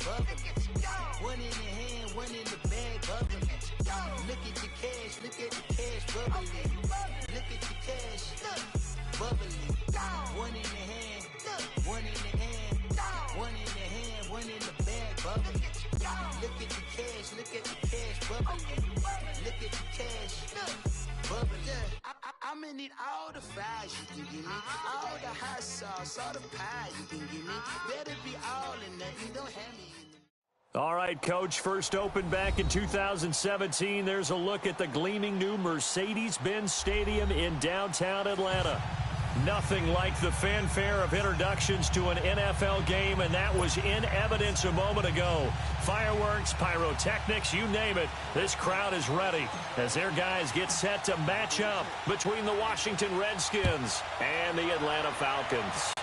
bubbling. One in the hand, one in the bag, bubbling. Look at the cash, bubbling. Look at the cash, bubbling. One in the hand, one in the hand, one in the hand, one in the bag, bubbling. Look at the cash, bubbling. Look at the cash, bubbling. I'ma need all the fries you can give me, all the hot sauce, all the pie you can give me. Better be all in nothing, don't have me. All right, Coach, first opened back in 2017. There's a look at the gleaming new Mercedes-Benz Stadium in downtown Atlanta. Nothing like the fanfare of introductions to an NFL game, and that was in evidence a moment ago. Fireworks, pyrotechnics, you name it. This crowd is ready as their guys get set to match up between the Washington Redskins and the Atlanta Falcons.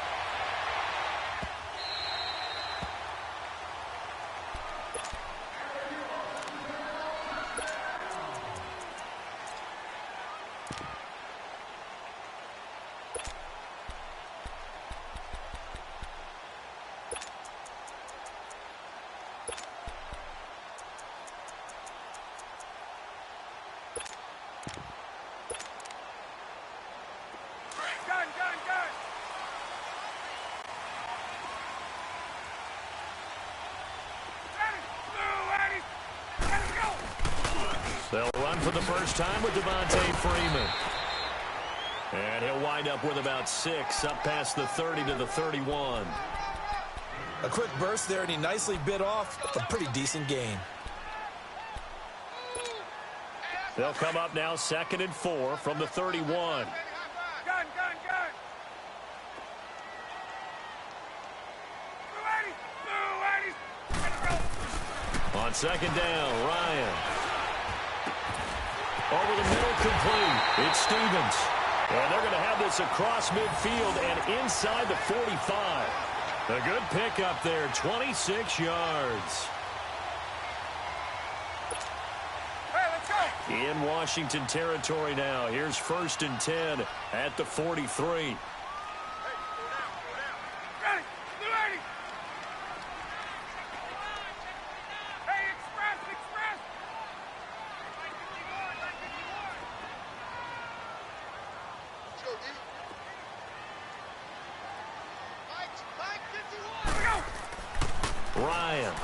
They'll run for the first time with Devontae Freeman. And he'll wind up with about 6 up past the 30 to the 31. A quick burst there, and he nicely bit off a pretty decent gain. They'll come up now 2nd and 4 from the 31. On 2nd down, Ryan. Over the middle, complete. It's Stevens. And they're going to have this across midfield and inside the 45. A good pickup there, 26 yards. Hey, let's go. In Washington territory now. Here's 1st and 10 at the 43. Ryan.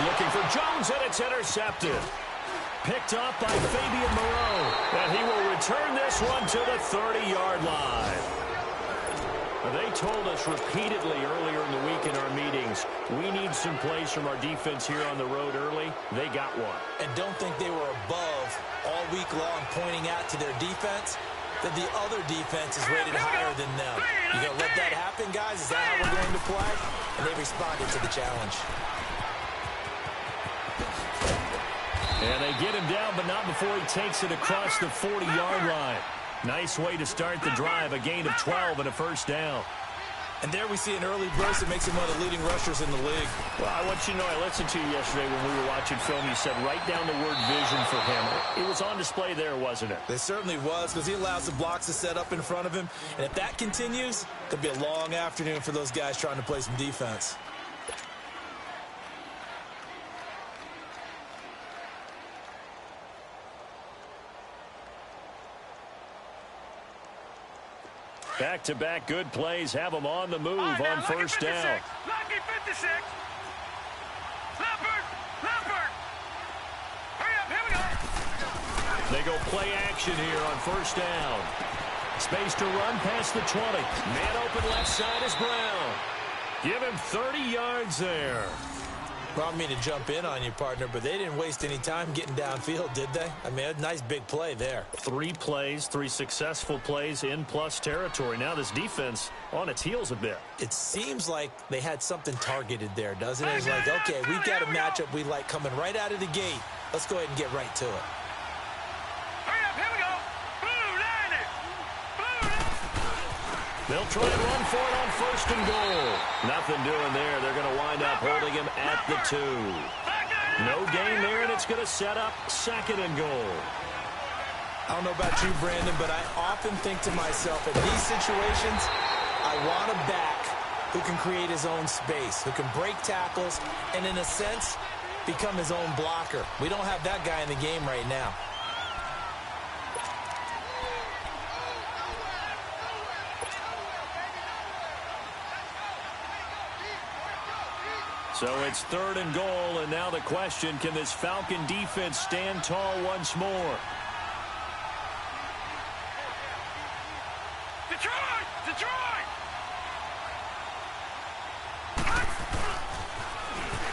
Looking for Jones, and it's intercepted. Picked up by Fabian Moreau. And he will return this one to the 30-yard line. They told us repeatedly earlier in the week in our meetings, we need some plays from our defense here on the road early. They got one. And don't think they were above all week long pointing out to their defense that the other defense is rated higher than them. You gonna let that happen, guys? Is that how we're going to play? And they responded to the challenge. And they get him down, but not before he takes it across the 40-yard line. Nice way to start the drive, a gain of 12 and a first down. And there we see an early burst that makes him one of the leading rushers in the league. Well, I want you to know, I listened to you yesterday when we were watching film. You said write down the word vision for him. It was on display there, wasn't it? It certainly was, because he allows the blocks to set up in front of him. And if that continues, it could be a long afternoon for those guys trying to play some defense. Back-to-back good plays have them on the move on first down. Lucky 56. Leopard. Hurry up, here we go. They go play action here on first down. Space to run past the 20. Man open left side is Brown. Give him 30 yards there. Well, I don't mean to jump in on you, partner, but they didn't waste any time getting downfield, did they? I mean, a nice big play there. 3 plays, 3 successful plays in plus territory. Now this defense on its heels a bit. It seems like they had something targeted there, doesn't it? It's like, okay, we've got a matchup we like coming right out of the gate. Let's go ahead and get right to it. Hurry up, here we go. Blue line it. They'll try and run for it on first and goal. Nothing doing there. They're going to wind up holding him at the 2. No gain there, and it's going to set up 2nd and goal. I don't know about you, Brandon, but I often think to myself, in these situations, I want to back who can create his own space, who can break tackles, and in a sense, become his own blocker. We don't have that guy in the game right now. So it's 3rd and goal, and now the question, can this Falcon defense stand tall once more? Detroit! Detroit!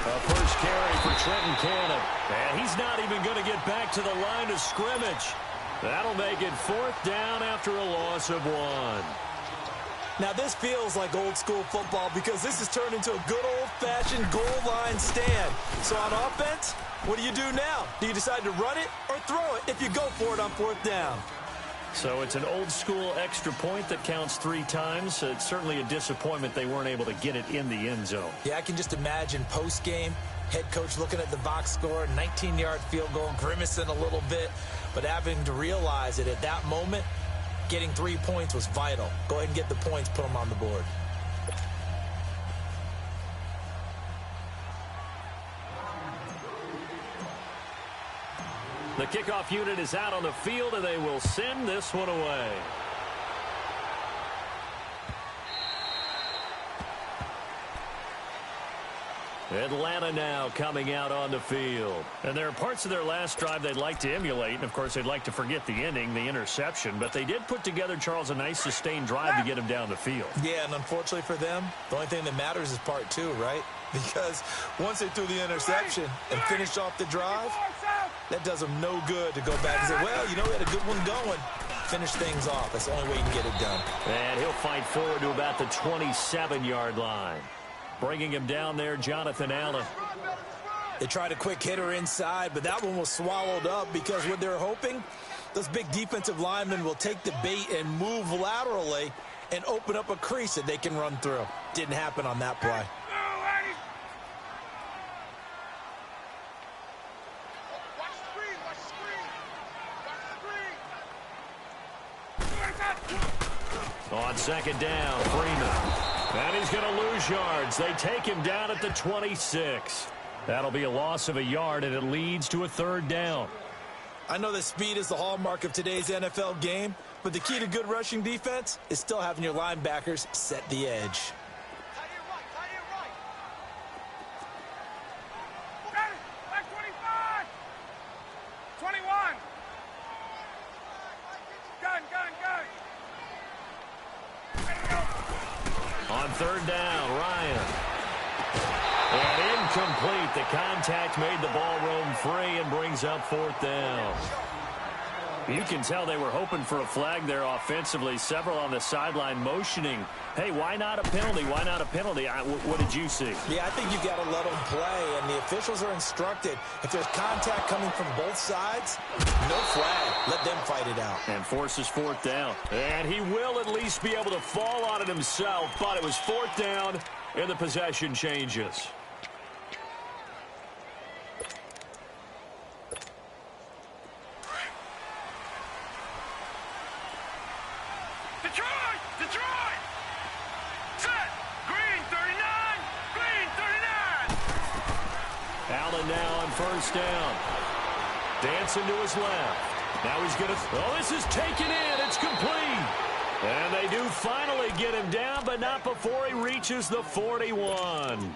A first carry for Trenton Cannon. And he's not even going to get back to the line of scrimmage. That'll make it 4th down after a loss of 1. Now, this feels like old-school football because this has turned into a good old-fashioned goal line stand. So on offense, what do you do now? Do you decide to run it or throw it if you go for it on 4th down? So it's an old-school extra point that counts 3 times. It's certainly a disappointment they weren't able to get it in the end zone. Yeah, I can just imagine post-game, head coach looking at the box score, 19-yard field goal, grimacing a little bit, but having to realize that at that moment, getting 3 points was vital. Go ahead and get the points, put them on the board. The kickoff unit is out on the field, and they will send this one away. Atlanta now coming out on the field. And there are parts of their last drive they'd like to emulate. And, of course, they'd like to forget the ending, the interception. But they did put together, Charles, a nice sustained drive to get him down the field. Yeah, and unfortunately for them, the only thing that matters is part 2, right? Because once they threw the interception and finished off the drive, that does them no good to go back and say, well, you know, we had a good one going. Finish things off. That's the only way you can get it done. And he'll fight forward to about the 27-yard line. Bringing him down there, Jonathan Allen. They tried a quick hitter inside, but that one was swallowed up because what they're hoping, those big defensive linemen will take the bait and move laterally and open up a crease that they can run through. Didn't happen on that play. On 2nd down, Freeman. And he's going to lose yards. They take him down at the 26. That'll be a loss of a yard, and it leads to a 3rd down. I know that speed is the hallmark of today's NFL game, but the key to good rushing defense is still having your linebackers set the edge. Back 25! 21! Gun! On 3rd down, Ryan. And incomplete. The contact made the ball roam free and brings up 4th down. You can tell they were hoping for a flag there offensively. Several on the sideline motioning. Hey, why not a penalty? Why not a penalty? What did you see? Yeah, I think you've got to let them play, and the officials are instructed. If there's contact coming from both sides, no flag. Let them fight it out. And forces 4th down. And he will at least be able to fall on it himself, but it was 4th down, and the possession changes. Detroit! Set! Green 39! Green 39! Allen now on 1st down. Dancing to his left. Now he's going to... Oh, this is taken in. It's complete. And they do finally get him down, but not before he reaches the 41.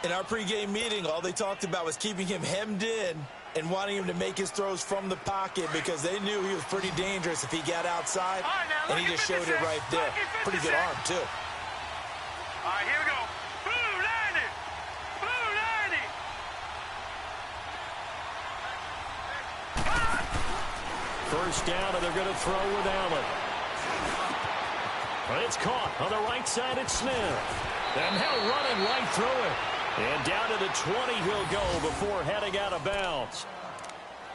In our pregame meeting, all they talked about was keeping him hemmed in and wanting him to make his throws from the pocket because they knew he was pretty dangerous if he got outside, and he just showed it right there. Pretty good arm, too. All right, here we go. Blue 90! Blue 90! First down, and they're going to throw with Allen. But it's caught on the right side. It's Smith. And now running right through it. And down to the 20 he'll go before heading out of bounds.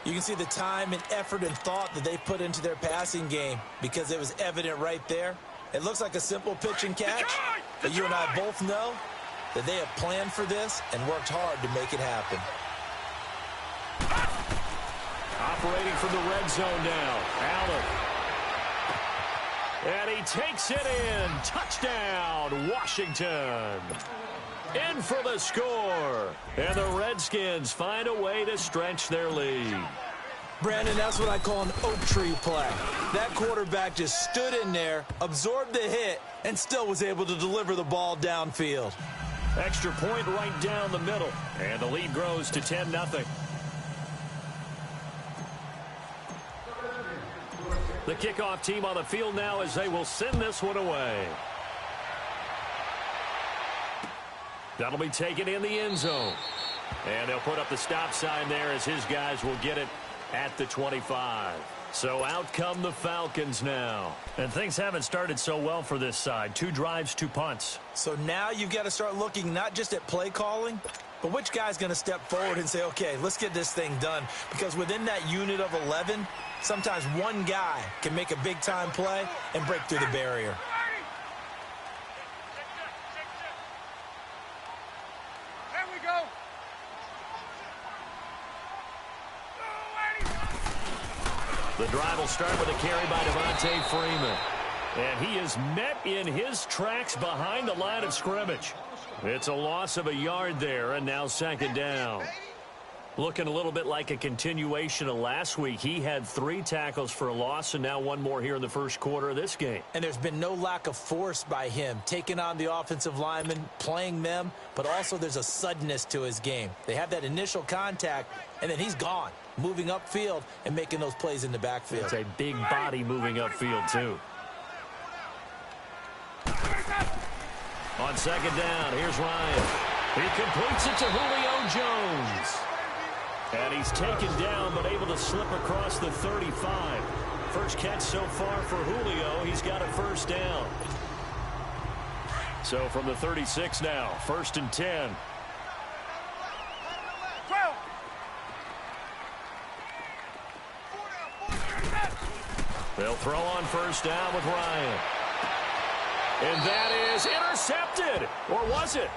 You can see the time and effort and thought that they put into their passing game because it was evident right there. It looks like a simple pitch and catch, but you and I both know that they have planned for this and worked hard to make it happen. Operating from the red zone now. Allen. And he takes it in. Touchdown, Washington. In for the score. And the Redskins find a way to stretch their lead. Brandon, that's what I call an oak tree play. That quarterback just stood in there, absorbed the hit, and still was able to deliver the ball downfield. Extra point right down the middle. And the lead grows to 10-0. The kickoff team on the field now as they will send this one away. That'll be taken in the end zone. And they'll put up the stop sign there as his guys will get it at the 25. So out come the Falcons now. And things haven't started so well for this side. 2 drives, 2 punts. So now you've got to start looking not just at play calling, but which guy's going to step forward and say, okay, let's get this thing done. Because within that unit of 11, sometimes one guy can make a big-time play and break through the barrier. There we go. The drive will start with a carry by Devontae Freeman. And he is met in his tracks behind the line of scrimmage. It's a loss of a yard there, and now second down. Looking a little bit like a continuation of last week. He had 3 tackles for a loss, and now 1 more here in the first quarter of this game. And there's been no lack of force by him, taking on the offensive linemen, playing them, but also there's a suddenness to his game. They have that initial contact, and then he's gone, moving upfield and making those plays in the backfield. It's a big body moving upfield, too. On second down, here's Ryan. He completes it to Julio Jones. And he's taken down, but able to slip across the 35. First catch so far for Julio. He's got a first down. So from the 36 now, 1st and 10. 12. They'll throw on first down with Ryan. And that is intercepted. Or was it?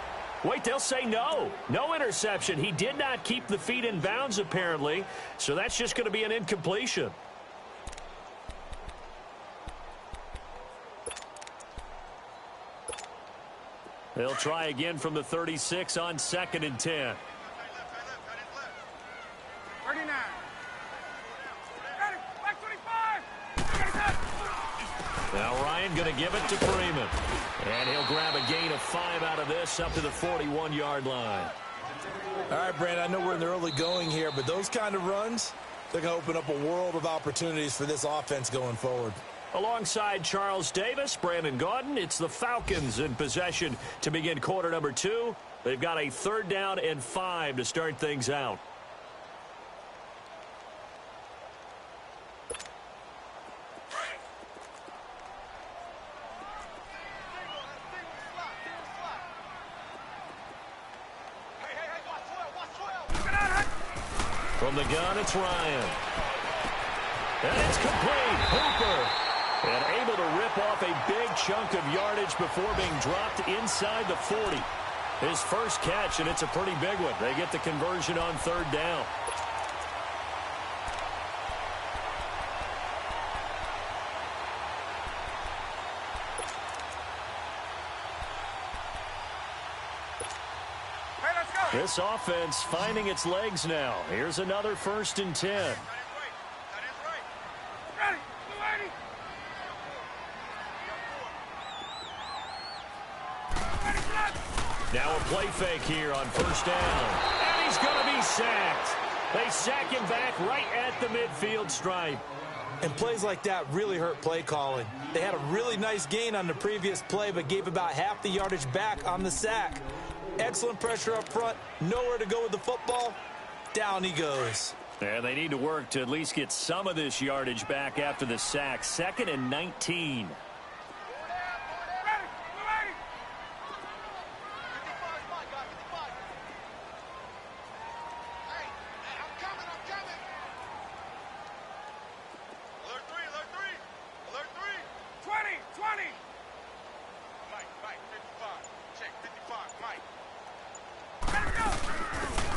Wait, they'll say no. No interception. He did not keep the feet in bounds, apparently. So that's just going to be an incompletion. They'll try again from the 36 on 2nd and 10. 39. Got it. Back 25. Now Ryan going to give it to Freeman. And he'll grab a gain of 5 out of this up to the 41-yard line. All right, Brandon, I know we're in the early going here, but those kind of runs, they're going to open up a world of opportunities for this offense going forward. Alongside Charles Davis, Brandon Gaudin, it's the Falcons in possession to begin quarter number 2. They've got a 3rd down and 5 to start things out. From the gun, it's Ryan. And it's complete. Hooper. And able to rip off a big chunk of yardage before being dropped inside the 40. His first catch, and it's a pretty big one. They get the conversion on 3rd down. This offense finding its legs now. Here's another 1st and 10. Now a play fake here on 1st down. And he's going to be sacked. They sack him back right at the midfield stripe. And plays like that really hurt play calling. They had a really nice gain on the previous play, but gave about half the yardage back on the sack. Excellent pressure up front. Nowhere to go with the football. Down he goes. And they need to work to at least get some of this yardage back after the sack. 2nd and 19.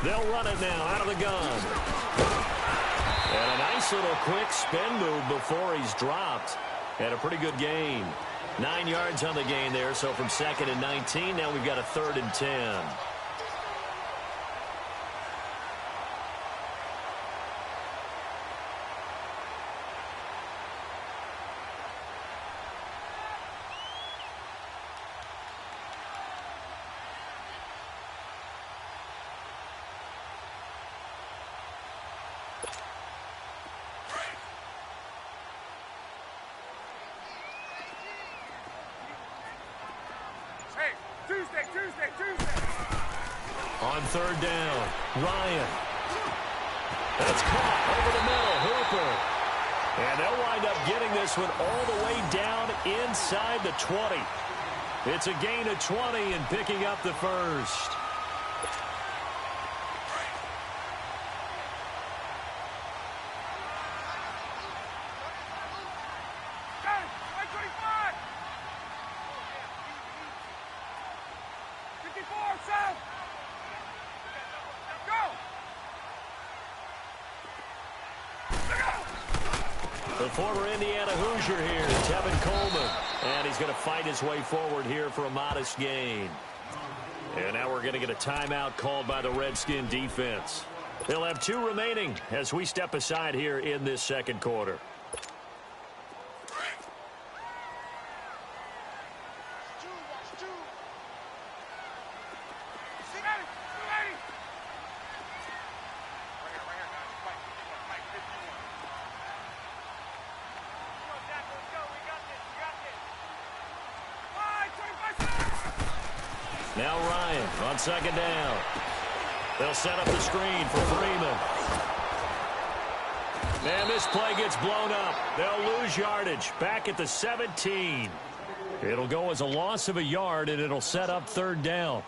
They'll run it now out of the gun. And a nice little quick spin move before he's dropped. And a pretty good gain. 9 yards on the gain there, so from 2nd and 19, now we've got a 3rd and 10. Tuesday. On 3rd down, Ryan. That's caught over the middle, Hooper. And they'll wind up getting this one all the way down inside the 20. It's a gain of 20 and picking up the first. The former Indiana Hoosier here, Tevin Coleman. And he's going to fight his way forward here for a modest gain. And now we're going to get a timeout called by the Redskin defense. They'll have 2 remaining as we step aside here in this 2nd quarter. Now Ryan on 2nd down. They'll set up the screen for Freeman. And this play gets blown up. They'll lose yardage back at the 17. It'll go as a loss of a yard, and it'll set up 3rd down.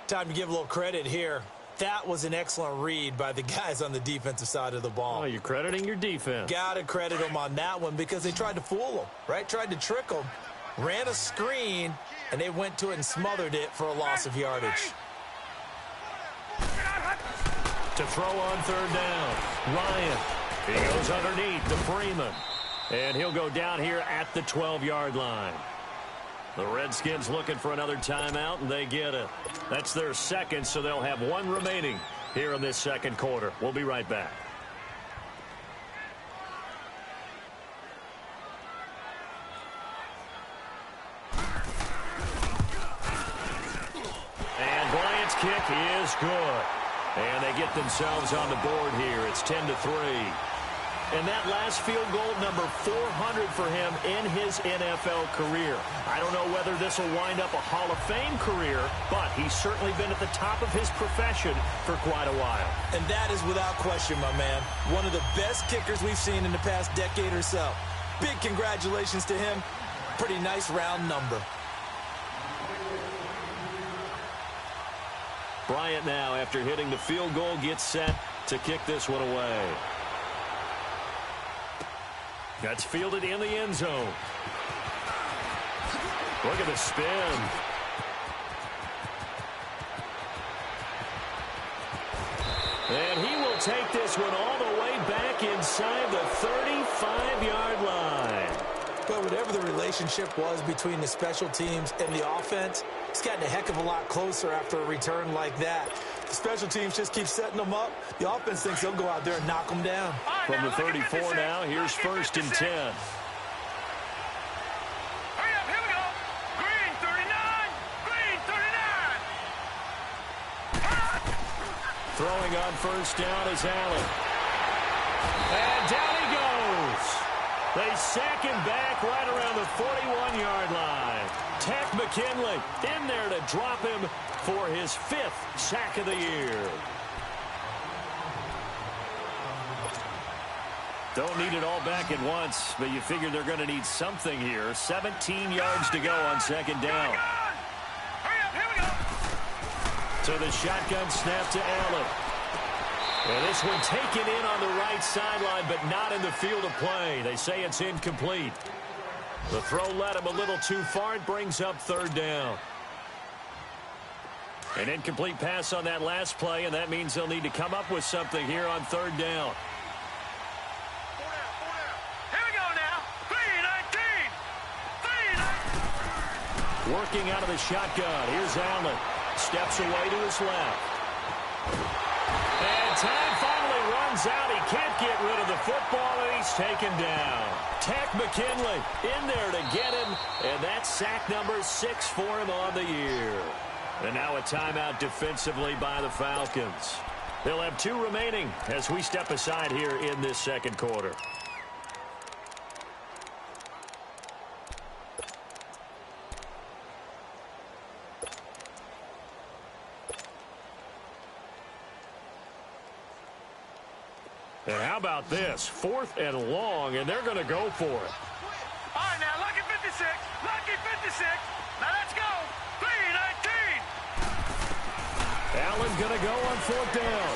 Time to give a little credit here. That was an excellent read by the guys on the defensive side of the ball. Oh, you're crediting your defense. Got to credit them on that one because they tried to fool them, right? Tried to trick them. Ran a screen, and they went to it and smothered it for a loss of yardage. To throw on 3rd down, Ryan. He goes underneath to Freeman. And he'll go down here at the 12-yard line. The Redskins looking for another timeout, and they get it. That's their 2nd, so they'll have 1 remaining here in this 2nd quarter. We'll be right back. And Bryant's kick is good. And they get themselves on the board here. It's 10-3. And that last field goal, number 400 for him in his NFL career. I don't know whether this will wind up a Hall of Fame career, but he's certainly been at the top of his profession for quite a while. And that is without question, my man. One of the best kickers we've seen in the past decade or so. Big congratulations to him. Pretty nice round number. Bryant now, after hitting the field goal, gets set to kick this one away. That's fielded in the end zone. Look at the spin. And he will take this one all the way back inside the 35-yard line. But whatever the relationship was between the special teams and the offense, it's gotten a heck of a lot closer after a return like that. The special teams just keep setting them up. The offense thinks they'll go out there and knock them down. From the 34 now, here's 1st and 10. Hurry up, here we go. Green 39. Green 39. Throwing on 1st down is Allen. And down he goes. They sack him back right around the 41-yard line. Takk McKinley in there to drop him for his 5th sack of the year. Don't need it all back at once, but you figure they're going to need something here. 17 yards to go on 2nd down. Hurry up, here we go. So the shotgun snap to Allen. And this one taken in on the right sideline, but not in the field of play. They say it's incomplete. The throw led him a little too far. It brings up 3rd down. An incomplete pass on that last play, and that means they'll need to come up with something here on 3rd down. Here we go now. 3-19. Working out of the shotgun. Here's Allen. Steps away to his left. And time finally runs out. He can't get rid of the football, and he's taken down. Tack McKinley in there to get him, and that's sack number 6 for him on the year. And now a timeout defensively by the Falcons. They'll have 2 remaining as we step aside here in this second quarter. And how about this? 4th and long, and they're going to go for it. All right, now, lucky 56. Lucky 56. Now, let's go. 3-19. Allen going to go on 4th down.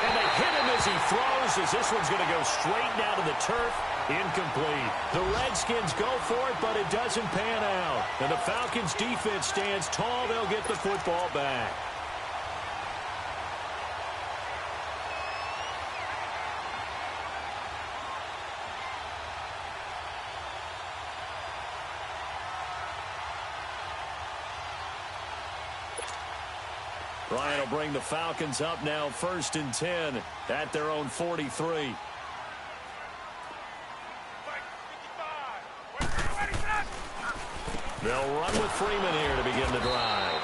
And they hit him as he throws, as this one's going to go straight down to the turf. Incomplete. The Redskins go for it, but it doesn't pan out. And the Falcons' defense stands tall. They'll get the football back. Ryan will bring the Falcons up now, 1st and 10 at their own 43. They'll run with Freeman here to begin the drive.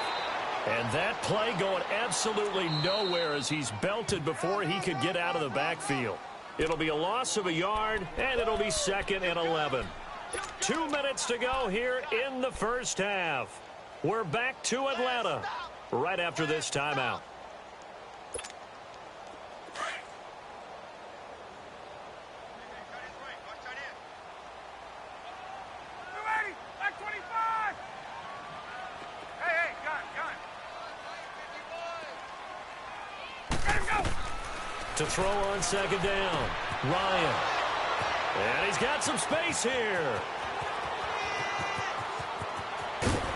And that play going absolutely nowhere as he's belted before he could get out of the backfield. It'll be a loss of a yard, and it'll be 2nd and 11. 2 minutes to go here in the first half. We're back to Atlanta right after this timeout. To throw on 2nd down, Ryan. And he's got some space here.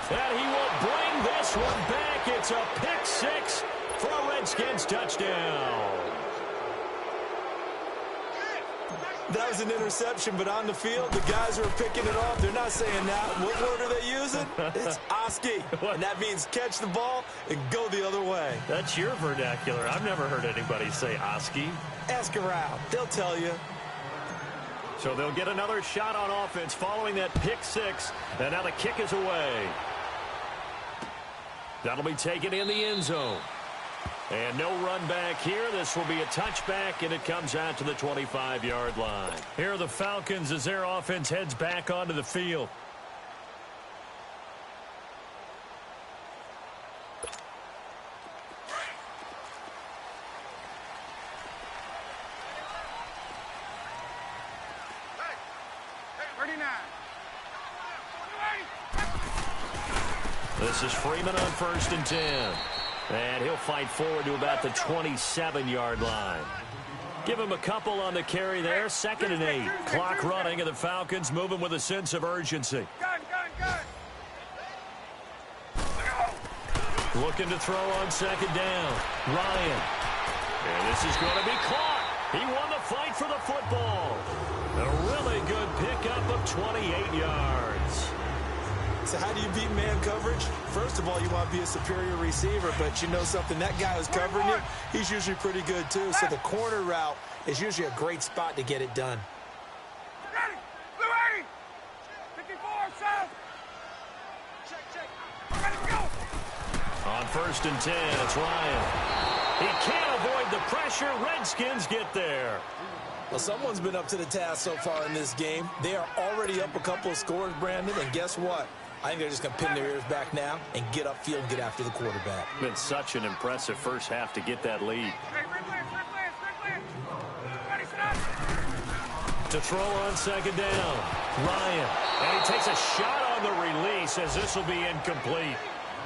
And he will bring this one back. It's a pick 6 for a Redskins touchdown. That was an interception, but on the field, the guys who are picking it off, they're not saying that. What word are they using? It's Oski, and that means catch the ball and go the other way. That's your vernacular. I've never heard anybody say Oski. Ask around. They'll tell you. So they'll get another shot on offense following that pick 6, and now the kick is away. That'll be taken in the end zone. And no run back here. This will be a touchback, and it comes out to the 25-yard line. Here are the Falcons as their offense heads back onto the field. This is Freeman on 1st and 10. And he'll fight forward to about the 27-yard line. Give him a couple on the carry there. 2nd and 8. Clock running, and the Falcons moving with a sense of urgency. Looking to throw on 2nd down. Ryan. And this is going to be caught. He won the fight for the football. A really good pickup of 28 yards. So how do you beat man coverage? First of all, you want to be a superior receiver, but you know something, that guy who's covering you, he's usually pretty good too. So the corner route is usually a great spot to get it done. Ready, blue 80, 54 south. Check. Ready to go. On 1st and 10, it's Ryan. He can't avoid the pressure. Redskins get there. Well, someone's been up to the task so far in this game. They are already up a couple of scores, Brandon, and guess what? I think they're just going to pin their ears back now and get upfield and get after the quarterback. Been such an impressive first half to get that lead. To throw on 2nd down, Ryan. And he takes a shot on the release as this will be incomplete.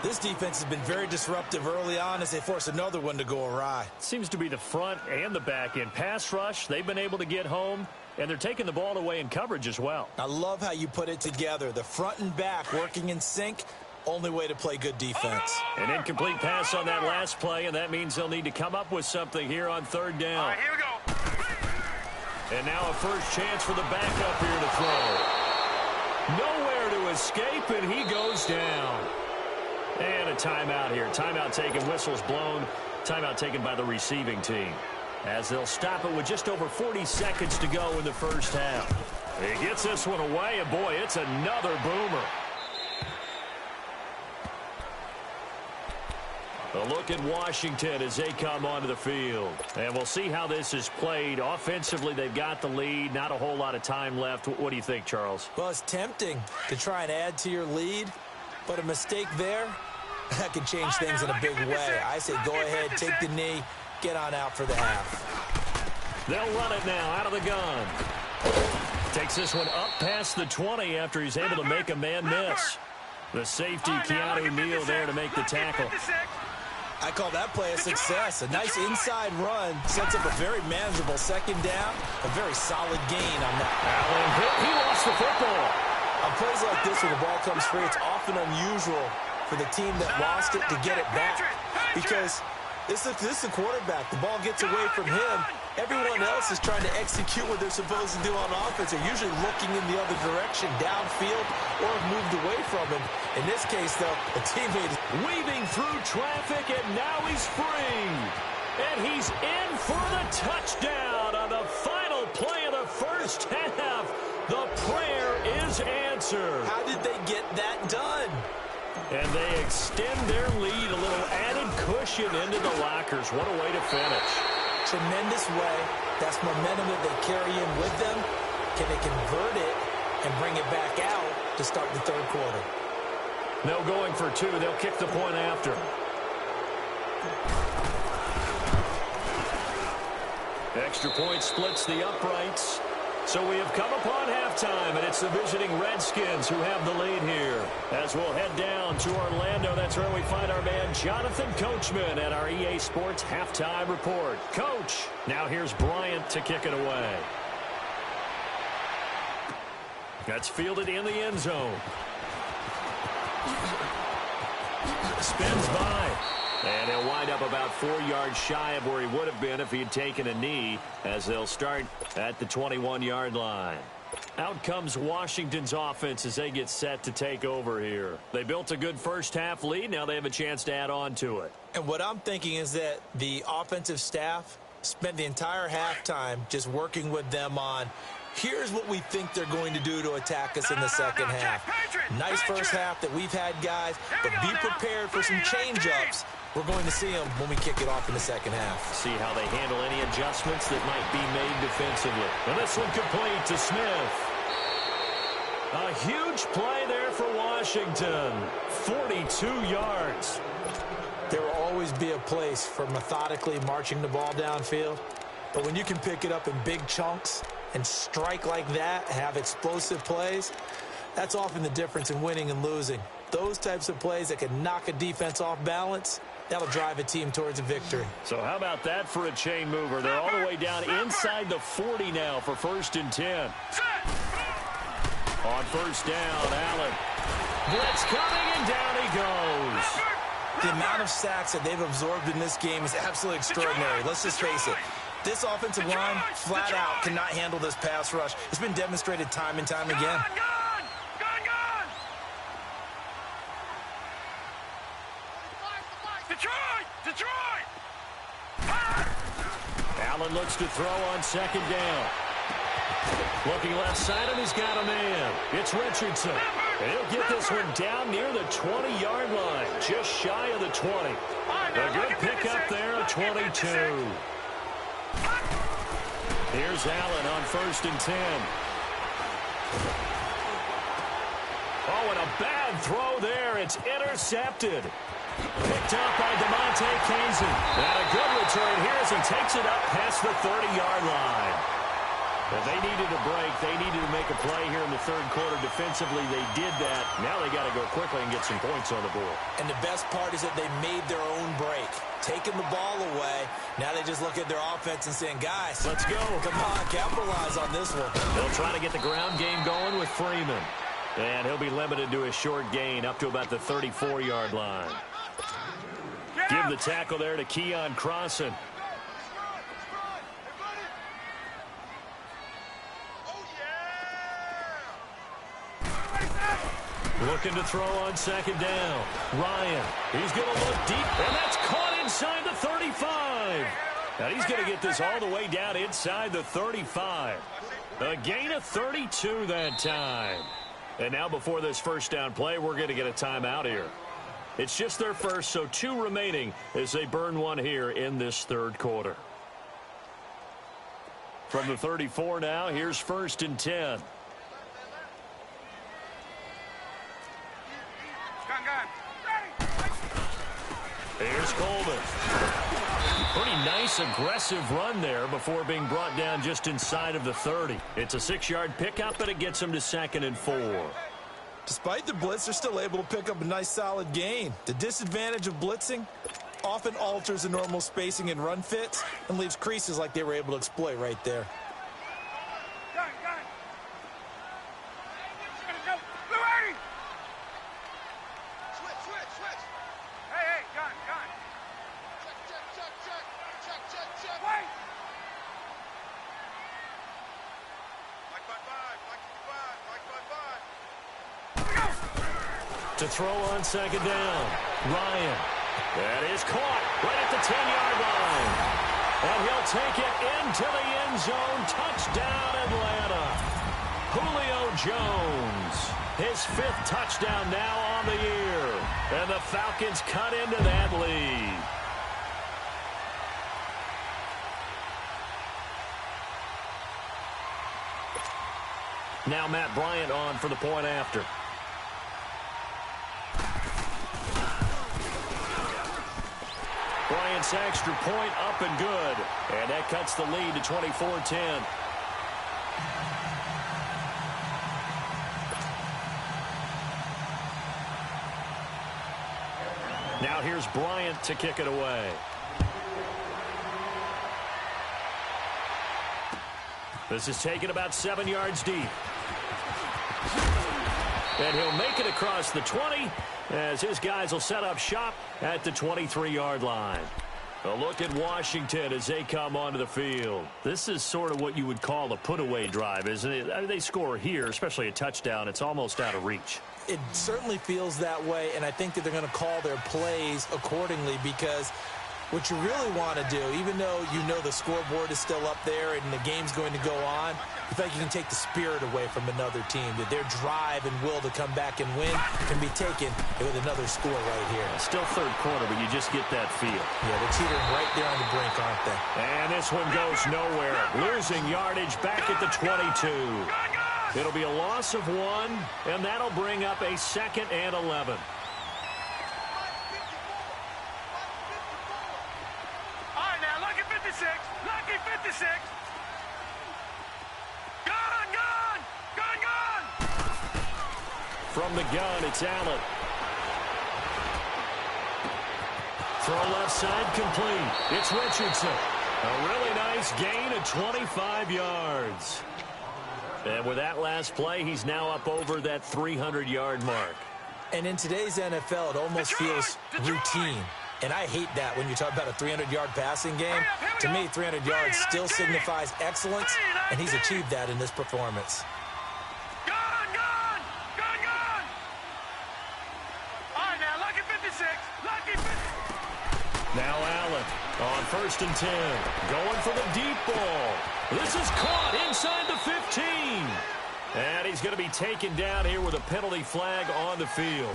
This defense has been very disruptive early on as they force another one to go awry. Seems to be the front and the back end. Pass rush, they've been able to get home, and they're taking the ball away in coverage as well. I love how you put it together. The front and back working in sync, only way to play good defense. An incomplete pass on that last play, and that means they'll need to come up with something here on 3rd down. All right, here we go. And now a first chance for the backup here to throw. Nowhere to escape, and he goes down. And a timeout here. Timeout taken, whistles blown. Timeout taken by the receiving team, as they'll stop it with just over 40 seconds to go in the first half. He gets this one away, and boy, it's another boomer. A look at Washington as they come onto the field. And we'll see how this is played. Offensively, they've got the lead. Not a whole lot of time left. What do you think, Charles? Well, it's tempting to try and add to your lead, but a mistake there, that can change things in a big way. I say go ahead, take the knee, get on out for the half. They'll run it now out of the gun. Takes this one up past the 20 after he's able to make a man miss. The safety, Keanu Neal, there to make the tackle. I call that play a success. A nice inside run sets up a very manageable second down. A very solid gain on that. Allen hit. He lost the football. On plays like this where the ball comes free, it's often unusual for the team that lost it to get it back. Because this is the quarterback. The ball gets away from him. Everyone else is trying to execute what they're supposed to do on offense. They're usually looking in the other direction, downfield, or have moved away from him. In this case, though, a teammate is weaving through traffic, and now he's free. And he's in for the touchdown on the final play of the first half. The prayer is answered. How did they get that done? And they extend their lead, a little added cushion into the lockers. What a way to finish. Tremendous way. That's momentum that they carry in with them. Can they convert it and bring it back out to start the third quarter? No going for two. They'll kick the point after. Extra point splits the uprights. So we have come upon halftime, and it's the visiting Redskins who have the lead here. As we'll head down to Orlando, that's where we find our man Jonathan Coachman at our EA Sports Halftime Report. Coach, now here's Bryant to kick it away. That's fielded in the end zone. Spins by. And he'll wind up about 4 yards shy of where he would have been if he had taken a knee, as they'll start at the 21-yard line. Out comes Washington's offense as they get set to take over here. They built a good first-half lead. Now they have a chance to add on to it. And what I'm thinking is that the offensive staff spent the entire halftime just working with them on, here's what we think they're going to do to attack us in the second half. Nice first half that we've had, guys, but be prepared for some change-ups. We're going to see them when we kick it off in the second half. See how they handle any adjustments that might be made defensively. And this one complete to Smith. A huge play there for Washington. 42 yards. There will always be a place for methodically marching the ball downfield. But when you can pick it up in big chunks and strike like that, have explosive plays, that's often the difference in winning and losing. Those types of plays that can knock a defense off balance, that'll drive a team towards a victory. So how about that for a chain mover? They're all the way down inside the 40 now for 1st and 10. On first down, Allen. Blitz coming, and down he goes. The amount of sacks that they've absorbed in this game is absolutely extraordinary. Let's just face it. This offensive line, flat out, cannot handle this pass rush. It's been demonstrated time and time again. Detroit! Allen looks to throw on second down. Looking left side, and he's got a man. It's Richardson. And he'll get this one down near the 20-yard line, just shy of the 20. A good pickup there at 22. Here's Allen on 1st and 10. Oh, and a bad throw there. It's intercepted. Picked up by DeMonte Kazin. And a good return here as he takes it up past the 30-yard line. But they needed a break. They needed to make a play here in the third quarter. Defensively, they did that. Now they got to go quickly and get some points on the board. And the best part is that they made their own break. Taking the ball away. Now they just look at their offense and saying, guys, let's go. Come on, capitalize on this one. They'll try to get the ground game going with Freeman. And he'll be limited to a short gain up to about the 34-yard line. Give the tackle there to Keon Crossan. Looking to throw on second down. Ryan, he's going to look deep, and that's caught inside the 35. Now he's going to get this all the way down inside the 35. A gain of 32 that time. And now before this first down play, we're going to get a timeout here. It's just their first, so 2 remaining as they burn one here in this third quarter. From the 34 now, here's 1st and 10. Here's Coleman. Pretty nice, aggressive run there before being brought down just inside of the 30. It's a 6-yard pickup, and it gets them to 2nd and 4. Despite the blitz, they're still able to pick up a nice, solid gain. The disadvantage of blitzing often alters the normal spacing and run fits and leaves creases like they were able to exploit right there. To throw on second down. Ryan. That is caught right at the 10-yard line. And he'll take it into the end zone. Touchdown, Atlanta. Julio Jones. His 5th touchdown now on the year. And the Falcons cut into that lead. Now Matt Bryant on for the point after. Bryant's extra point up and good. And that cuts the lead to 24-10. Now here's Bryant to kick it away. This is taken about 7 yards deep. And he'll make it across the 20 as his guys will set up shop at the 23-yard line. A look at Washington as they come onto the field. This is sort of what you would call a put-away drive, isn't it? I mean, they score here, especially a touchdown. It's almost out of reach. It certainly feels that way, and I think that they're going to call their plays accordingly because what you really want to do, even though you know the scoreboard is still up there and the game's going to go on, you feel like you can take the spirit away from another team, that their drive and will to come back and win can be taken with another score right here. Still third quarter, but you just get that feel. Yeah, they're teetering right there on the brink, aren't they? And this one goes nowhere. Losing yardage back at the 22. It'll be a loss of 1, and that'll bring up a 2nd and 11. Lucky 56. Gone. From the gun, it's Allen. Throw left side complete. It's Richardson. A really nice gain of 25 yards. And with that last play, he's now up over that 300-yard mark. And in today's NFL, it almost feels routine. And I hate that when you talk about a 300-yard passing game. To me, 300 yards still signifies excellence, and he's achieved that in this performance. Gone. All right, now, lucky 56. Lucky 56. Now Allen on 1st and 10. Going for the deep ball. This is caught inside the 15. And he's going to be taken down here with a penalty flag on the field.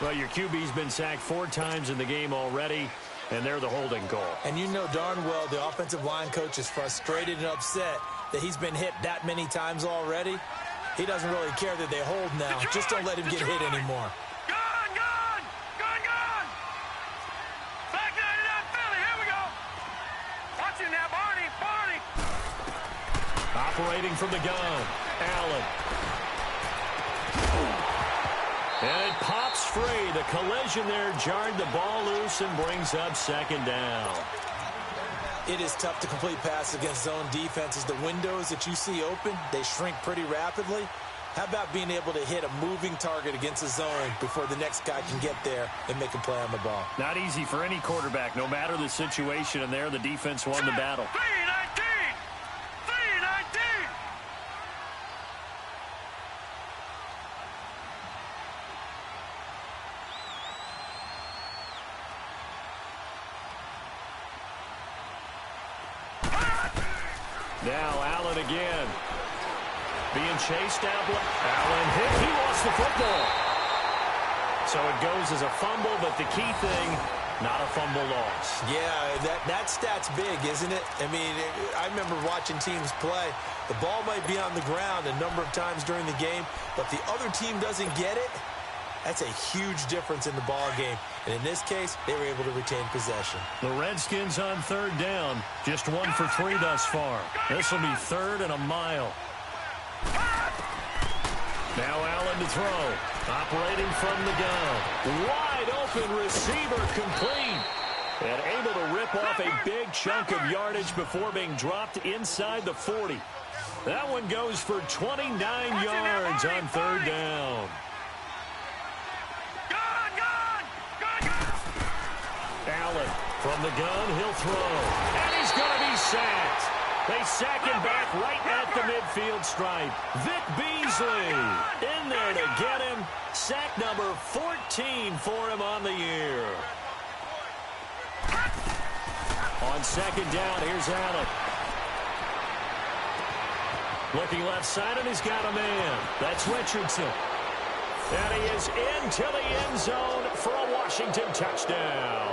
Well, your QB's been sacked 4 times in the game already, and they're the holding call. And you know darn well the offensive line coach is frustrated and upset that he's been hit that many times already. He doesn't really care that they hold now. Just don't let him get hit anymore. Gone. Back 99 Philly. Here we go. Watch him now, Barney. Operating from the gun, Allen. And it pops free. The collision there jarred the ball loose and brings up 2nd down. It is tough to complete passes against zone defenses. The windows that you see open, they shrink pretty rapidly. How about being able to hit a moving target against a zone before the next guy can get there and make a play on the ball? Not easy for any quarterback, no matter the situation, and there the defense won the battle. 319. Now Allen again. Being chased out. Allen hit. He lost the football. So it goes as a fumble, but the key thing, not a fumble loss. Yeah, that stat's big, isn't it? I mean, I remember watching teams play. The ball might be on the ground a number of times during the game, but the other team doesn't get it. That's a huge difference in the ball game. And in this case, they were able to retain possession. The Redskins on third down. Just 1 for 3 thus far. This will be 3rd and a mile. Now Allen to throw. Operating from the gun. Wide open receiver complete. And able to rip off a big chunk of yardage before being dropped inside the 40. That one goes for 29 yards on third down. Allen from the gun, he'll throw. And he's going to be sacked. They sack him back right at the midfield stripe. Vic Beasley in there to get him. Sack number 14 for him on the year. On second down, here's Allen. Looking left side, and he's got a man. That's Richardson. And he is into the end zone for a Washington touchdown.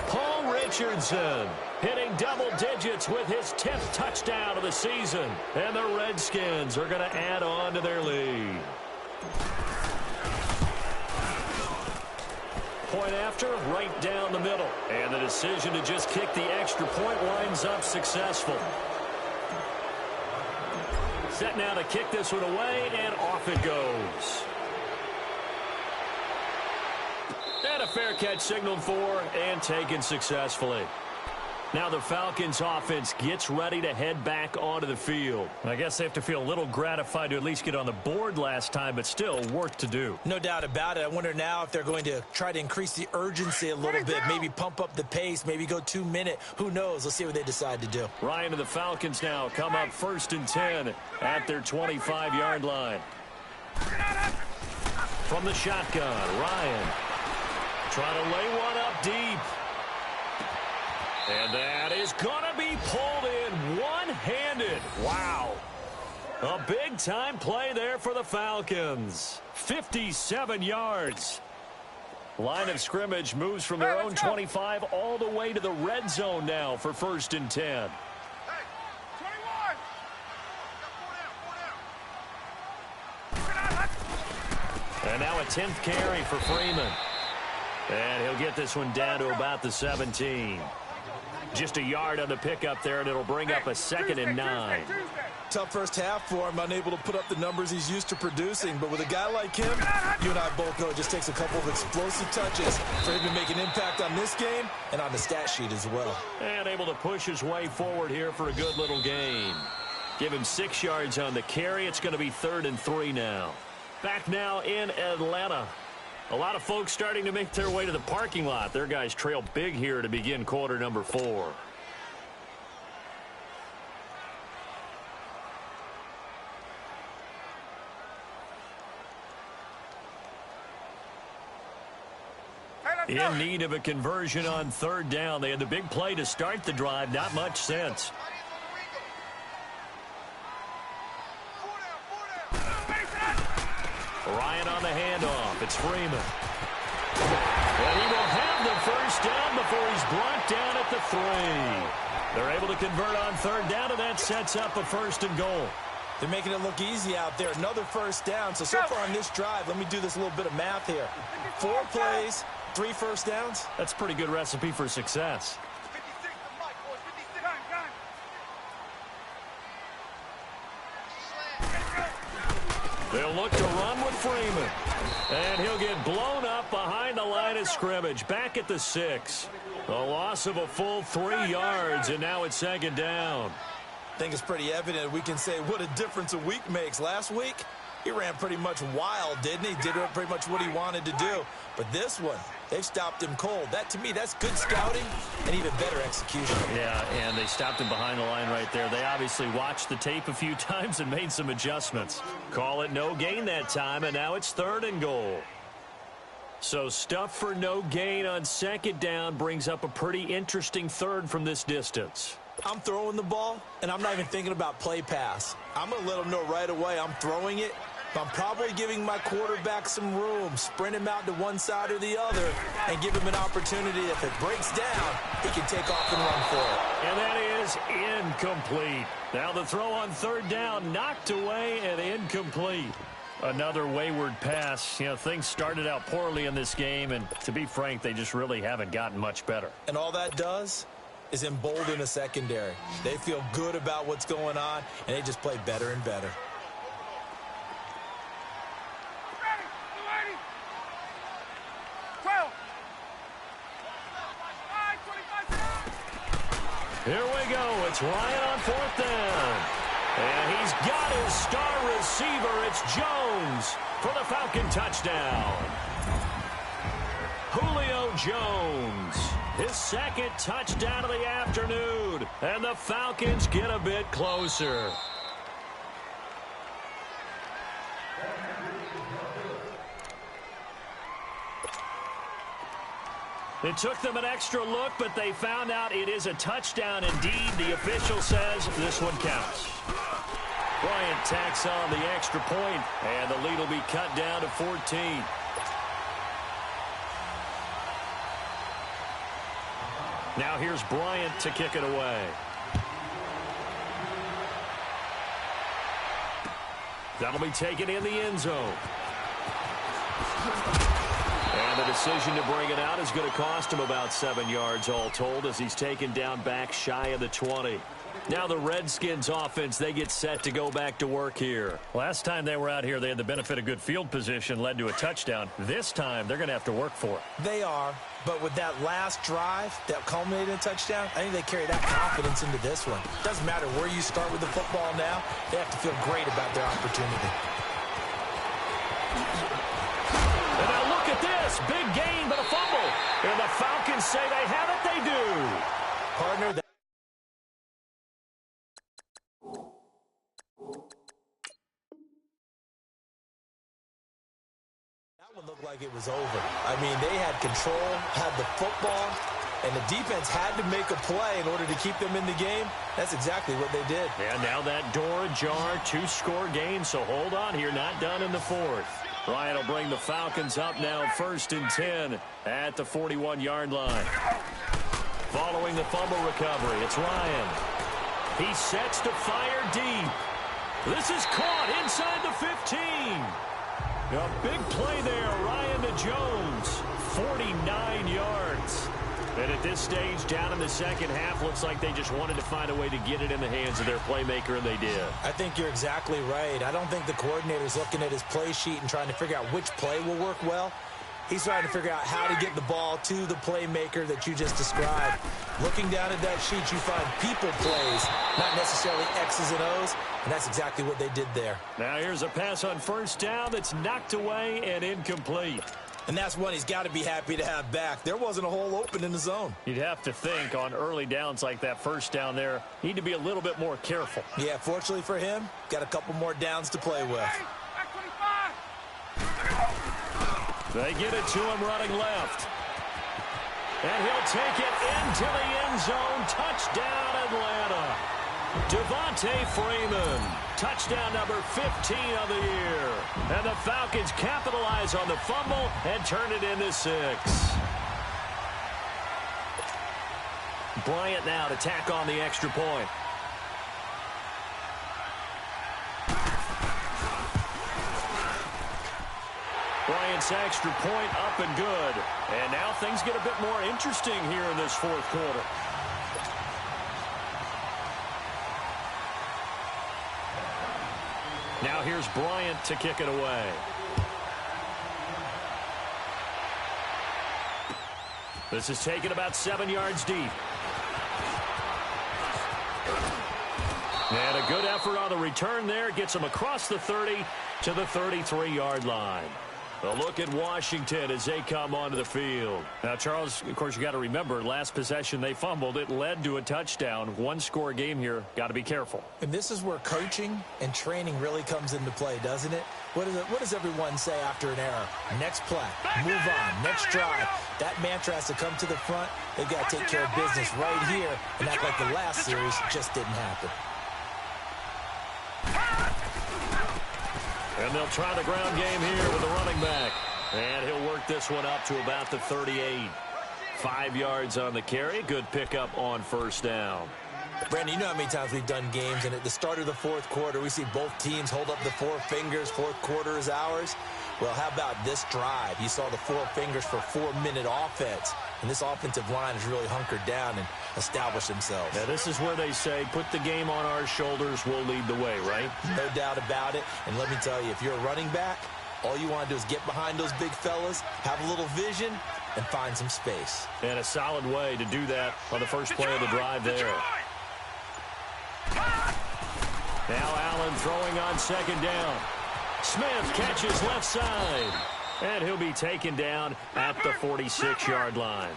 Paul Richardson hitting double digits with his 10th touchdown of the season. And the Redskins are going to add on to their lead. Point after, right down the middle. And the decision to just kick the extra point winds up successful. Set now to kick this one away, and off it goes. And a fair catch signaled for and taken successfully. Now the Falcons offense gets ready to head back onto the field. I guess they have to feel a little gratified to at least get on the board last time, but still work to do. No doubt about it. I wonder now if they're going to try to increase the urgency a little bit, maybe pump up the pace, maybe go 2-minute. Who knows? Let's see what they decide to do. Ryan and the Falcons now come up 1st and 10 at their 25-yard line. From the shotgun, Ryan trying to lay one up deep. And that is going to be pulled in one-handed. Wow. A big-time play there for the Falcons. 57 yards. Line of scrimmage moves from their own 25 all the way to the red zone now for 1st and 10. And now a 10th carry for Freeman. And he'll get this one down to about the 17. Just a yard on the pickup there, and it'll bring up a 2nd and 9. Tough first half for him, unable to put up the numbers he's used to producing. But with a guy like him, you and I both know it just takes a couple of explosive touches for him to make an impact on this game and on the stat sheet as well. And able to push his way forward here for a good little gain. Give him 6 yards on the carry. It's going to be 3rd and 3 now. Back now in Atlanta. A lot of folks starting to make their way to the parking lot. Their guys trail big here to begin quarter number 4. In need of a conversion on 3rd down. They had the big play to start the drive. Not much sense. Ryan on the handoff. It's Freeman. And he will have the 1st down before he's brought down at the 3. They're able to convert on 3rd down, and that sets up a 1st and goal. They're making it look easy out there. Another 1st down. So far on this drive, let me do this little bit of math here. 4 plays, 3 1st downs. That's a pretty good recipe for success. They'll look to run with Freeman. And he'll get blown up behind the line of scrimmage. Back at the 6. A loss of a full 3 yards, and now it's 2nd down. I think it's pretty evident. We can say what a difference a week makes. Last week, he ran pretty much wild, didn't he? Did pretty much what he wanted to do. But this one, they've stopped him cold. That, to me, that's good scouting and even better execution. Yeah, and they stopped him behind the line right there. They obviously watched the tape a few times and made some adjustments. Call it no gain that time, and now it's 3rd and goal. So stuff for no gain on 2nd down brings up a pretty interesting 3rd from this distance. I'm throwing the ball, and I'm not even thinking about play pass. I'm going to let them know right away I'm throwing it, but I'm probably giving my quarterback some room, sprint him out to one side or the other, and give him an opportunity. If it breaks down, he can take off and run for it. And that is incomplete. Now the throw on third down, knocked away and incomplete. Another wayward pass. You know, things started out poorly in this game, and to be frank, they just really haven't gotten much better. And all that does is embolden a secondary. They feel good about what's going on, and they just play better and better. Here we go. It's Ryan on fourth down. And he's got his star receiver. It's Jones for the Falcon touchdown. Julio Jones, his second touchdown of the afternoon. And the Falcons get a bit closer. It took them an extra look, but they found out it is a touchdown indeed. The official says this one counts. Bryant tacks on the extra point, and the lead will be cut down to 14. Now here's Bryant to kick it away. That'll be taken in the end zone. And the decision to bring it out is going to cost him about 7 yards all told as he's taken down back shy of the 20. Now the Redskins offense, they get set to go back to work here. Last time they were out here, they had the benefit of good field position, led to a touchdown. This time, they're going to have to work for it. They are, but with that last drive that culminated in a touchdown, I think they carry that confidence into this one. Doesn't matter where you start with the football now, they have to feel great about their opportunity. And now look at this. Big gain, but a fumble. And the Falcons say they have it. They do. Partner, that one looked like it was over. I mean, they had control, had the football, and the defense had to make a play in order to keep them in the game. That's exactly what they did. And now that door ajar, 2-score game, so hold on here, not done in the fourth. Ryan will bring the Falcons up now 1st and 10 at the 41-yard line. Following the fumble recovery, it's Ryan. He sets to fire deep. This is caught inside the 15. A big play there, Ryan to Jones. 49 yards. And at this stage, down in the second half, looks like they just wanted to find a way to get it in the hands of their playmaker, and they did. I think you're exactly right. I don't think the coordinator's looking at his play sheet and trying to figure out which play will work well. He's trying to figure out how to get the ball to the playmaker that you just described. Looking down at that sheet, you find people plays, not necessarily X's and O's, and that's exactly what they did there. Now here's a pass on first down that's knocked away and incomplete. And that's one he's got to be happy to have back. There wasn't a hole open in the zone. You'd have to think on early downs like that first down there, need to be a little bit more careful. Yeah, fortunately for him, got a couple more downs to play with. They get it to him running left. And he'll take it into the end zone. Touchdown, Atlanta. Devontae Freeman. Touchdown number 15 of the year. And the Falcons capitalize on the fumble and turn it into 6. Bryant now to tack on the extra point. Bryant's extra point up and good. And now things get a bit more interesting here in this fourth quarter. Now here's Bryant to kick it away. This is taken about 7 yards deep. And a good effort on the return there. Gets him across the 30 to the 33-yard line. A look at Washington as they come onto the field. Now, Charles, of course, you got to remember, last possession they fumbled. It led to a touchdown. One-score game here. Got to be careful. And this is where coaching and training really comes into play, doesn't it? What does everyone say after an error? Next play, move on, next drive. That mantra has to come to the front. They've got to take care of business right here and act like the last series just didn't happen. And they'll try the ground game here with the running back. And he'll work this one up to about the 38. 5 yards on the carry. Good pickup on first down. Brandon, you know how many times we've done games, and at the start of the fourth quarter, we see both teams hold up the four fingers. Fourth quarter is ours. Well, how about this drive? You saw the four fingers for 4-minute offense, and this offensive line has really hunkered down and established themselves. Now, this is where they say, put the game on our shoulders, we'll lead the way, right? No doubt about it, and let me tell you, if you're a running back, all you want to do is get behind those big fellas, have a little vision, and find some space. And a solid way to do that on the first play of the drive there. Now Allen throwing on second down. Smith catches left side. And he'll be taken down at the 46-yard line.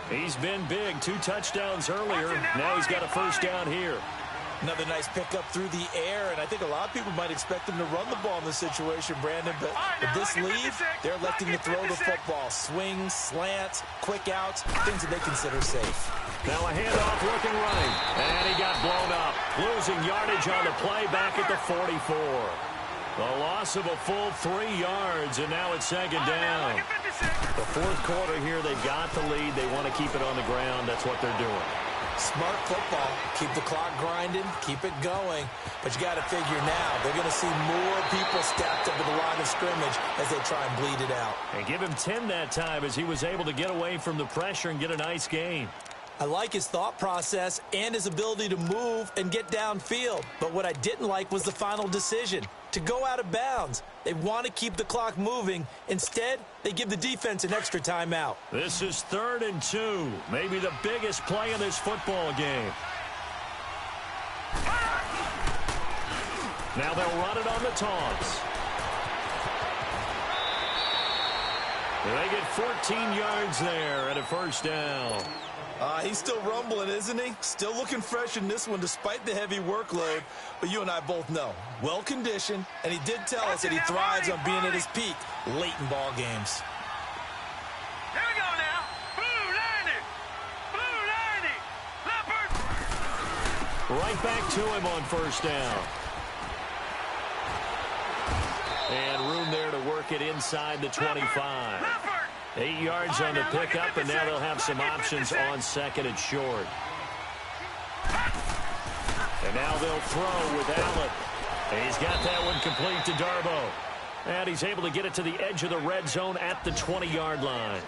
He's been big. 2 touchdowns earlier. Now he's got a first down here. Another nice pickup through the air, and I think a lot of people might expect him to run the ball in this situation, Brandon, but with this lead, they're electing to throw the football. Swings, slants, quick outs, things that they consider safe. Now a handoff looking right, and he got blown up. Losing yardage on the play back at the 44. The loss of a full 3 yards, and now it's second down. The fourth quarter here, they've got the lead. They want to keep it on the ground. That's what they're doing. Smart football. Keep the clock grinding. Keep it going. But you got to figure now, they're going to see more people stacked up at the line of scrimmage as they try and bleed it out. And give him 10 that time as he was able to get away from the pressure and get a nice gain. I like his thought process and his ability to move and get downfield. But what I didn't like was the final decision, to go out of bounds. They want to keep the clock moving. Instead, they give the defense an extra timeout. This is 3rd and 2, maybe the biggest play in this football game. Now they'll run it on the toss. They get 14 yards there and a first down. He's still rumbling, isn't he? Still looking fresh in this one despite the heavy workload. But you and I both know, well-conditioned, and he did tell us that he thrives on being at his peak late in ball games. Here we go now. Blue 90. Blue 90. Leopard. Right back to him on first down. And room there to work it inside the 25. 8 yards on the pickup, and now they'll have some options on second and short. And now they'll throw with Allen. He's got that one complete to Darbo. And he's able to get it to the edge of the red zone at the 20-yard line.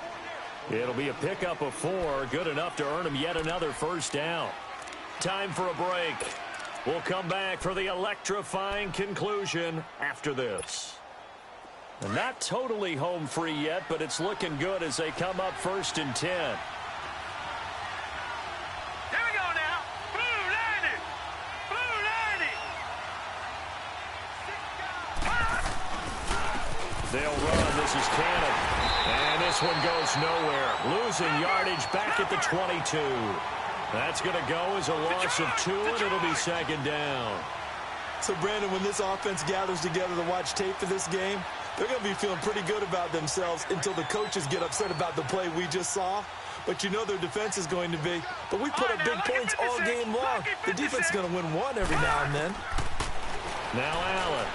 It'll be a pickup of 4, good enough to earn him yet another first down. Time for a break. We'll come back for the electrifying conclusion after this. And not totally home free yet, but it's looking good as they come up 1st and 10. Here we go now. Blue 90. Blue 90. They'll run. This is Cannon. And this one goes nowhere. Losing yardage back at the 22. That's going to go as a loss of 2, and it'll be second down. So, Brandon, when this offense gathers together to watch tape for this game, they're going to be feeling pretty good about themselves until the coaches get upset about the play we just saw. But you know their defense is going to be. But we put up big points all game long. The defense is going to win one every now and then. Now Allen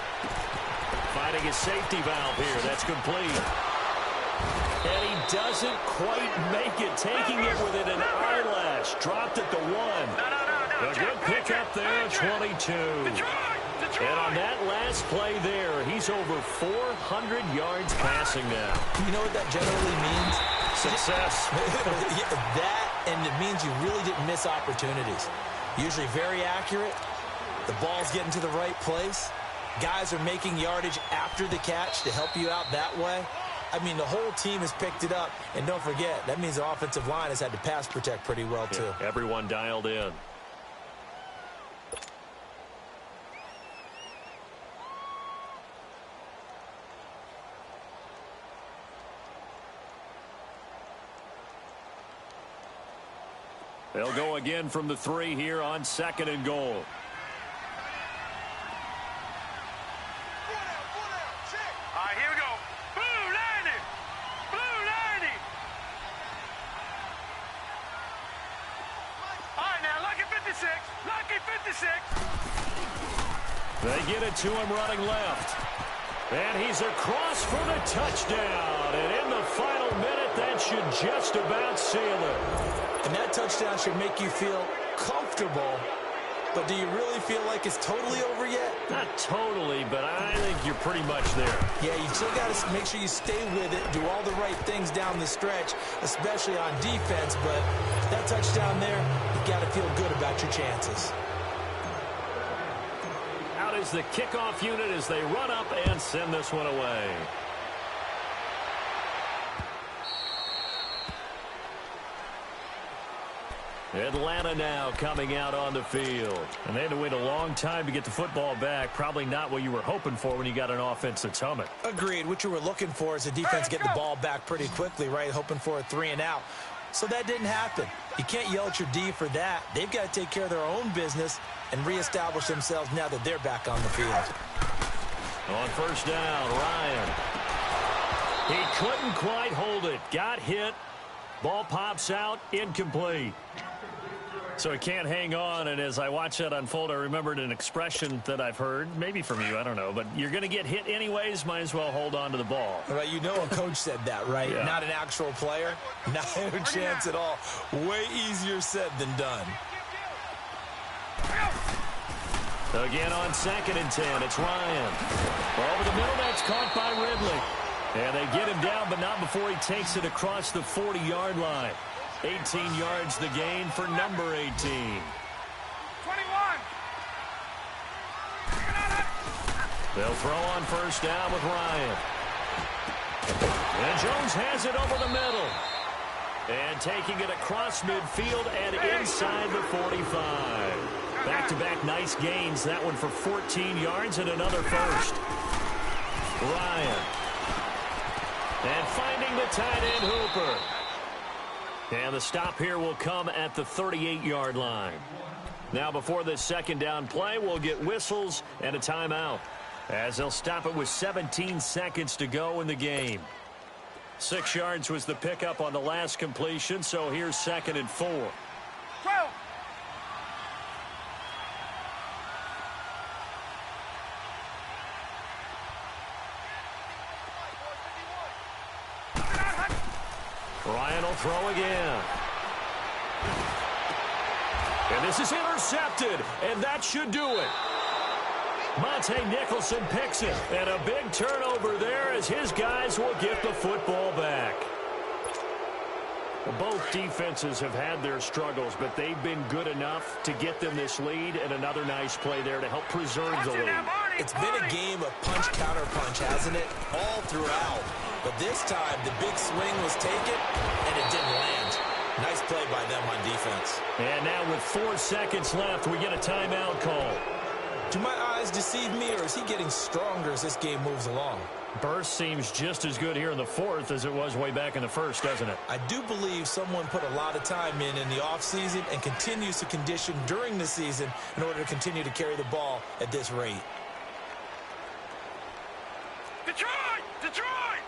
finding his safety valve here. That's complete. And he doesn't quite make it, taking it within an eyelash. Dropped at the 1. A good pickup there, 22. And on that last play there, he's over 400 yards passing now. You know what that generally means? Success. That, and it means you really didn't miss opportunities. Usually very accurate. The ball's getting to the right place. Guys are making yardage after the catch to help you out that way. I mean, the whole team has picked it up. And don't forget, that means the offensive line has had to pass protect pretty well, too. Yeah, everyone dialed in. They'll go again from the 3 here on 2nd and goal. All right, here we go. Blue 90. Blue 90. All right, now, lucky 56. Lucky 56. They get it to him running left. And he's across for the touchdown. And in the final minute, that should just about seal it. And that touchdown should make you feel comfortable. But do you really feel like it's totally over yet? Not totally, but I think you're pretty much there. Yeah, you still got to make sure you stay with it, do all the right things down the stretch, especially on defense. But that touchdown there, you got to feel good about your chances. Out is the kickoff unit as they run up and send this one away. Atlanta now coming out on the field. And they had to wait a long time to get the football back. Probably not what you were hoping for when you got an offense that's humming. Agreed. What you were looking for is the defense getting the ball back pretty quickly, right? Hoping for a 3 and out. So that didn't happen. You can't yell at your D for that. They've got to take care of their own business and reestablish themselves now that they're back on the field. On first down, Ryan. He couldn't quite hold it. Got hit. Ball pops out. Incomplete. So he can't hang on, and as I watch that unfold, I remembered an expression that I've heard, maybe from you, I don't know, but you're going to get hit anyways, might as well hold on to the ball. Well, you know a coach said that, right? Yeah. Not an actual player. Not a chance at all. Way easier said than done. Again on 2nd and 10, it's Ryan. Over the middle, that's caught by Ridley. And they get him down, but not before he takes it across the 40-yard line. 18 yards the gain for number 18. 21. They'll throw on first down with Ryan. And Jones has it over the middle. And taking it across midfield and inside the 45. Back-to-back nice gains. That one for 14 yards and another first. Ryan. And finding the tight end Hooper. And the stop here will come at the 38-yard line. Now before this second down play, we'll get whistles and a timeout, as they'll stop it with 17 seconds to go in the game. 6 yards was the pickup on the last completion, so here's 2nd and 4. 12. Ryan will throw again. And this is intercepted, and that should do it. Monte Nicholson picks it, and a big turnover there as his guys will get the football back. Well, both defenses have had their struggles, but they've been good enough to get them this lead, and another nice play there to help preserve the lead. It's been a game of punch-counter-punch, hasn't it? All throughout. But this time, the big swing was taken, and it didn't land. Nice play by them on defense. And now with 4 seconds left, we get a timeout call. Do my eyes deceive me, or is he getting stronger as this game moves along? Burst seems just as good here in the 4th as it was way back in the 1st, doesn't it? I do believe someone put a lot of time in the offseason and continues to condition during the season in order to continue to carry the ball at this rate. Detroit! Detroit!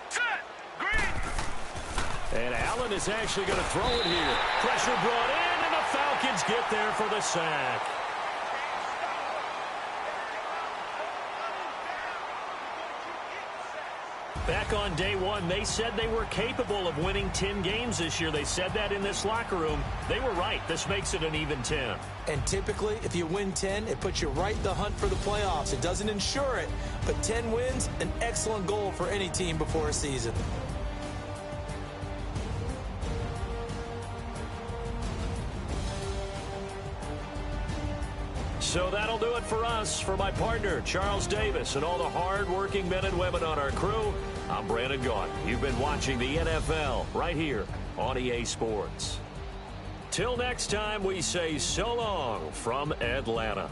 Set! Green! And Allen is actually going to throw it here. Pressure brought in, and the Falcons get there for the sack. Back on day one, they said they were capable of winning 10 games this year. They said that in this locker room. They were right. This makes it an even 10. And typically, if you win 10, it puts you right in the hunt for the playoffs. It doesn't ensure it, but 10 wins, an excellent goal for any team before a season. So that'll do it for us. For my partner, Charles Davis, and all the hard-working men and women on our crew, I'm Brandon Gaudin. You've been watching the NFL right here on EA Sports. Till next time, we say so long from Atlanta.